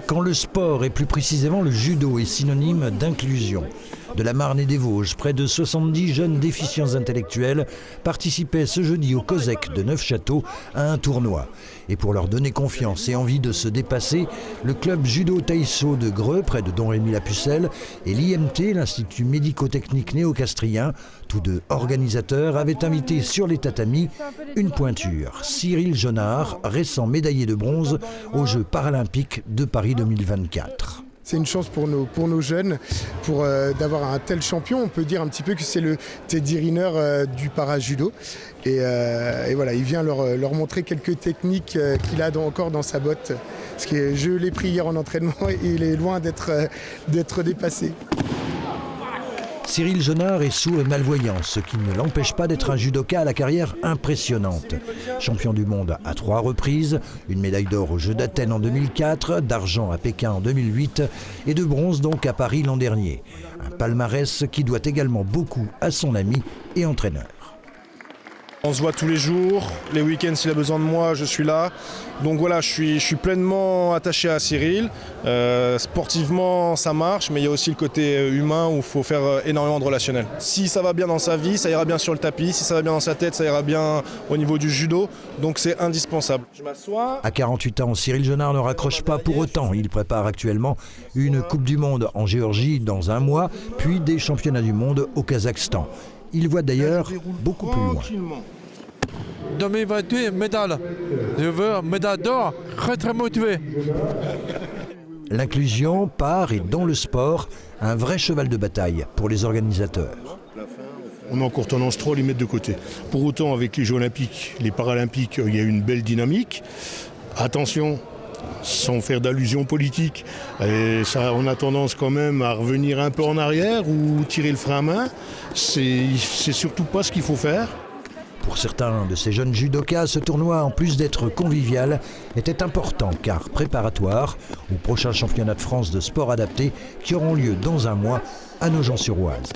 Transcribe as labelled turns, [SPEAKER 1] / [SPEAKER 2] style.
[SPEAKER 1] Quand le sport, et plus précisément le judo, est synonyme d'inclusion. De la Marne et des Vosges, près de 70 jeunes déficients intellectuels participaient ce jeudi au COSEC de Neufchâteau à un tournoi. Et pour leur donner confiance et envie de se dépasser, le club judo Taïso de Greux, près de Don Rémy-la-Pucelle, et l'IMT, l'Institut médico-technique néo-castrien, tous deux organisateurs, avaient invité sur les tatamis une pointure, Cyril Jonard, récent médaillé de bronze aux Jeux paralympiques de Paris 2024.
[SPEAKER 2] C'est une chance pour nos jeunes d'avoir un tel champion. On peut dire un petit peu que c'est le Teddy Riner du para-judo. Et voilà, il vient leur montrer quelques techniques qu'il a encore dans sa botte. Parce que je l'ai pris hier en entraînement et il est loin d'être dépassé.
[SPEAKER 1] Cyril Jonard est sourd et malvoyant, ce qui ne l'empêche pas d'être un judoka à la carrière impressionnante. Champion du monde à 3 reprises, une médaille d'or aux Jeux d'Athènes en 2004, d'argent à Pékin en 2008 et de bronze donc à Paris l'an dernier. Un palmarès qui doit également beaucoup à son ami et entraîneur.
[SPEAKER 3] On se voit tous les jours, les week-ends s'il a besoin de moi, je suis là. Donc voilà, je suis pleinement attaché à Cyril. Sportivement, ça marche, mais il y a aussi le côté humain où il faut faire énormément de relationnel. Si ça va bien dans sa vie, ça ira bien sur le tapis. Si ça va bien dans sa tête, ça ira bien au niveau du judo. Donc c'est indispensable. Je m'assois.
[SPEAKER 1] À 48 ans, Cyril Jonard ne raccroche pas pour autant. Il prépare actuellement une Coupe du Monde en Géorgie dans un mois, puis des championnats du monde au Kazakhstan. Il voit d'ailleurs beaucoup plus loin.
[SPEAKER 4] 2028, médaille. Je veux une médaille d'or, très motivé.
[SPEAKER 1] L'inclusion part et dans le sport, un vrai cheval de bataille pour les organisateurs.
[SPEAKER 5] On a encore tendance trop à les mettre de côté. Pour autant, avec les Jeux olympiques, les paralympiques, il y a une belle dynamique. Attention, sans faire d'allusion politique, et ça, on a tendance quand même à revenir un peu en arrière ou tirer le frein à main. C'est surtout pas ce qu'il faut faire.
[SPEAKER 1] Pour certains de ces jeunes judokas, ce tournoi, en plus d'être convivial, était important car préparatoire aux prochains championnats de France de sport adapté qui auront lieu dans un mois à Nogent-sur-Oise.